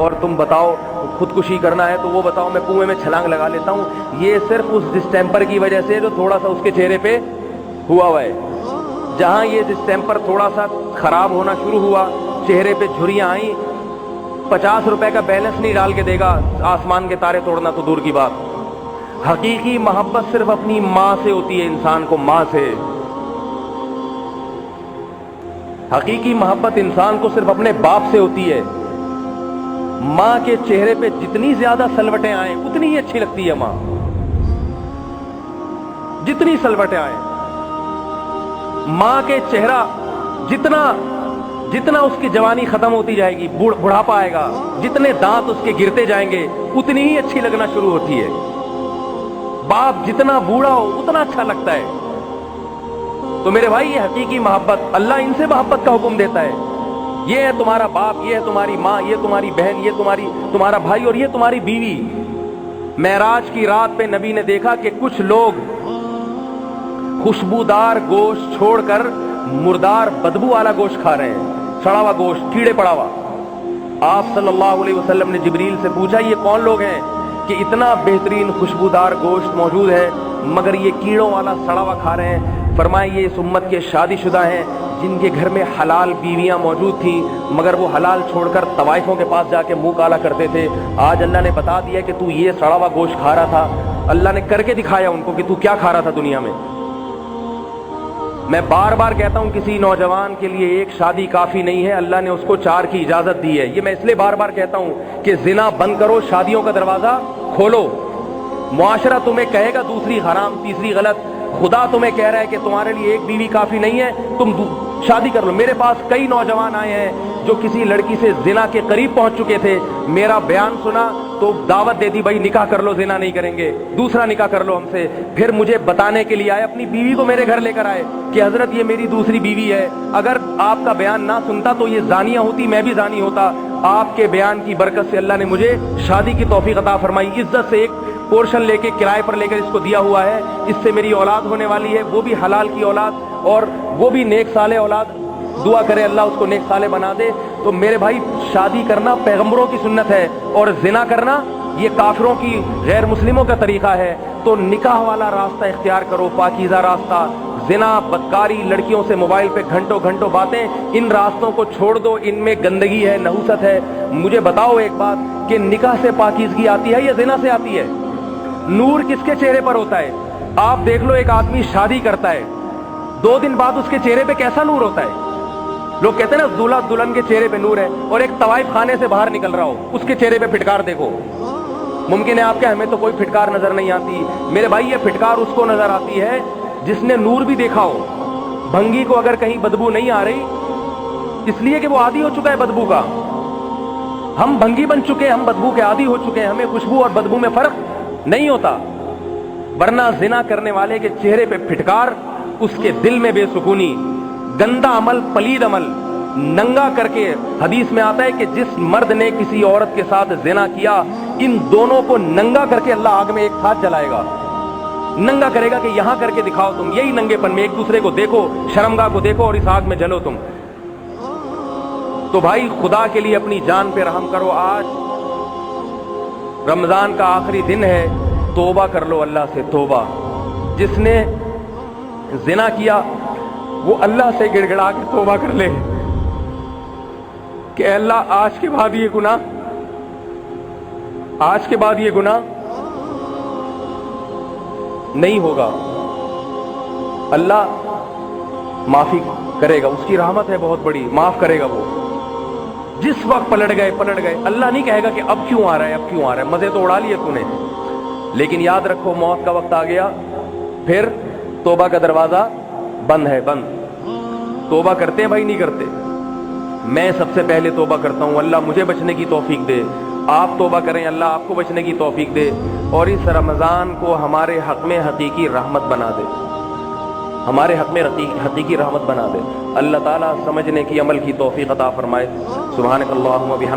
اور تم بتاؤ خودکشی کرنا ہے تو وہ بتاؤ میں کنویں میں چھلانگ لگا لیتا ہوں۔ یہ صرف اس ڈسٹیمپر کی وجہ سے جو تھوڑا سا اس کے چہرے پہ ہوا ہوا ہے۔ جہاں یہ ڈسٹیمپر تھوڑا سا خراب ہونا شروع ہوا، چہرے پہ جھریاں آئیں، 50 روپے کا بیلنس نہیں ڈال کے دے گا، آسمان کے تارے توڑنا تو دور کی بات۔ حقیقی محبت صرف اپنی ماں سے ہوتی ہے، انسان کو ماں سے۔ حقیقی محبت انسان کو صرف اپنے باپ سے ہوتی ہے۔ ماں کے چہرے پہ جتنی زیادہ سلوٹیں آئیں اتنی ہی اچھی لگتی ہے ماں، جتنی سلوٹیں آئیں۔ ماں کے چہرہ جتنا اس کی جوانی ختم ہوتی جائے گی، بڑھاپا آئے گا، جتنے دانت اس کے گرتے جائیں گے اتنی ہی اچھی لگنا شروع ہوتی ہے۔ باپ جتنا بوڑھا ہو اتنا اچھا لگتا ہے۔ تو میرے بھائی یہ حقیقی محبت، اللہ ان سے محبت کا حکم دیتا ہے۔ یہ ہے تمہارا باپ، یہ ہے تمہاری ماں، یہ تمہاری بہن، یہ تمہارا بھائی، اور یہ تمہاری بیوی۔ معراج کی رات پہ نبی نے دیکھا کہ کچھ لوگ خوشبودار گوشت چھوڑ کر مردار بدبو والا گوشت کھا رہے ہیں، سڑا ہوا گوشت، کیڑے پڑا ہوا۔ آپ صلی اللہ علیہ وسلم نے جبریل سے پوچھا یہ کون لوگ ہیں کہ اتنا بہترین خوشبودار گوشت موجود ہے مگر یہ کیڑوں والا سڑا ہوا کھا رہے ہیں؟ فرمایا یہ اس امت کے شادی شدہ ہیں جن کے گھر میں حلال بیویاں موجود تھیں مگر وہ حلال چھوڑ کر طوائفوں کے پاس جا کے منہ کالا کرتے تھے۔ آج اللہ نے بتا دیا کہ تو یہ سڑا ہوا گوشت کھا رہا تھا، اللہ نے کر کے دکھایا ان کو کہ تو کیا کھا رہا تھا دنیا میں۔ میں بار بار کہتا ہوں کسی نوجوان کے لیے ایک شادی کافی نہیں ہے، اللہ نے اس کو 4 کی اجازت دی ہے۔ یہ میں اس لیے بار بار کہتا ہوں کہ زنا بند کرو، شادیوں کا دروازہ کھولو۔ معاشرہ تمہیں کہے گا دوسری حرام، تیسری غلط، خدا تمہیں کہہ رہا ہے کہ تمہارے لیے ایک بیوی کافی نہیں ہے، تم شادی کر لو۔ میرے پاس کئی نوجوان آئے ہیں جو کسی لڑکی سے زنا کے قریب پہنچ چکے تھے، میرا بیان سنا تو دعوت دے دی بھائی نکاح کر لو، زنا نہیں کریں گے، دوسرا نکاح کر لو ہم سے۔ پھر مجھے بتانے کے لیے آئے، اپنی بیوی کو میرے گھر لے کر آئے کہ حضرت یہ میری دوسری بیوی ہے، اگر آپ کا بیان نہ سنتا تو یہ زانیہ ہوتی، میں بھی زانی ہوتا۔ آپ کے بیان کی برکت سے اللہ نے مجھے شادی کی توفیق عطا فرمائی۔ عزت سے ایک پورشن لے کے کرائے پر لے کر اس کو دیا ہوا ہے، اس سے میری اولاد ہونے والی ہے، وہ بھی حلال کی اولاد اور وہ بھی نیک صالح اولاد۔ دعا کرے اللہ اس کو نیک صالح بنا دے۔ تو میرے بھائی شادی کرنا پیغمبروں کی سنت ہے اور زنا کرنا یہ کافروں کی، غیر مسلموں کا طریقہ ہے۔ تو نکاح والا راستہ اختیار کرو، پاکیزہ راستہ۔ زنا، بدکاری، لڑکیوں سے موبائل پہ گھنٹوں گھنٹوں باتیں، ان راستوں کو چھوڑ دو، ان میں گندگی ہے، نحوست ہے۔ مجھے بتاؤ ایک بات کہ نکاح سے پاکیزگی آتی ہے یا زنا سے آتی ہے؟ نور کس کے چہرے پر ہوتا ہے؟ آپ دیکھ لو ایک آدمی شادی کرتا ہے، 2 دن بعد اس کے چہرے پہ کیسا نور ہوتا ہے؟ لوگ کہتے ہیں نا دولہا دلہن کے چہرے پہ نور ہے، اور ایک طوائف خانے سے باہر نکل رہا ہو اس کے چہرے پہ پھٹکار دیکھو۔ ممکن ہے آپ کے ہمیں تو کوئی پھٹکار نظر نہیں آتی، میرے بھائی یہ پھٹکار اس کو نظر آتی ہے جس نے نور بھی دیکھا ہو۔ بھنگی کو اگر کہیں بدبو نہیں آ رہی اس لیے کہ وہ عادی ہو چکا ہے بدبو کا۔ ہم بھنگی بن چکے ہیں، ہم بدبو کے عادی ہو چکے ہیں، ہمیں خوشبو اور بدبو میں فرق نہیں ہوتا۔ ورنہ زنا کرنے والے کے چہرے پہ پھٹکار، اس کے دل میں بے سکونی، گندا عمل، پلید عمل، ننگا کر کے۔ حدیث میں آتا ہے کہ جس مرد نے کسی عورت کے ساتھ زنا کیا ان دونوں کو ننگا کر کے اللہ آگ میں ایک ساتھ جلائے گا۔ ننگا کرے گا کہ یہاں کر کے دکھاؤ تم، یہی ننگے پن میں ایک دوسرے کو دیکھو، شرمگاہ کو دیکھو اور اس آگ میں جلو تم۔ تو بھائی خدا کے لیے اپنی جان پہ رحم کرو۔ آج رمضان کا آخری دن ہے، توبہ کر لو اللہ سے، توبہ۔ جس نے زنا کیا وہ اللہ سے گڑ گڑا کے توبہ کر لے کہ اے اللہ آج کے بعد یہ گناہ نہیں ہوگا۔ اللہ معافی کرے گا، اس کی رحمت ہے بہت بڑی، معاف کرے گا وہ۔ جس وقت پلٹ گئے اللہ نہیں کہے گا کہ اب کیوں آ رہا ہے، مزے تو اڑا لیے تو نے۔ لیکن یاد رکھو موت کا وقت آ گیا، پھر توبہ کا دروازہ بند ہے، بند۔ توبہ کرتے ہیں بھائی، نہیں کرتے؟ میں سب سے پہلے توبہ کرتا ہوں، اللہ مجھے بچنے کی توفیق دے۔ آپ توبہ کریں، اللہ آپ کو بچنے کی توفیق دے، اور اس رمضان کو ہمارے حق میں حقیقی رحمت بنا دے، ہمارے حق میں حقیقی رحمت بنا دے۔ اللہ تعالیٰ سمجھنے کی، عمل کی توفیق عطا فرمائے۔ سبحانک اللہم و بحمدک۔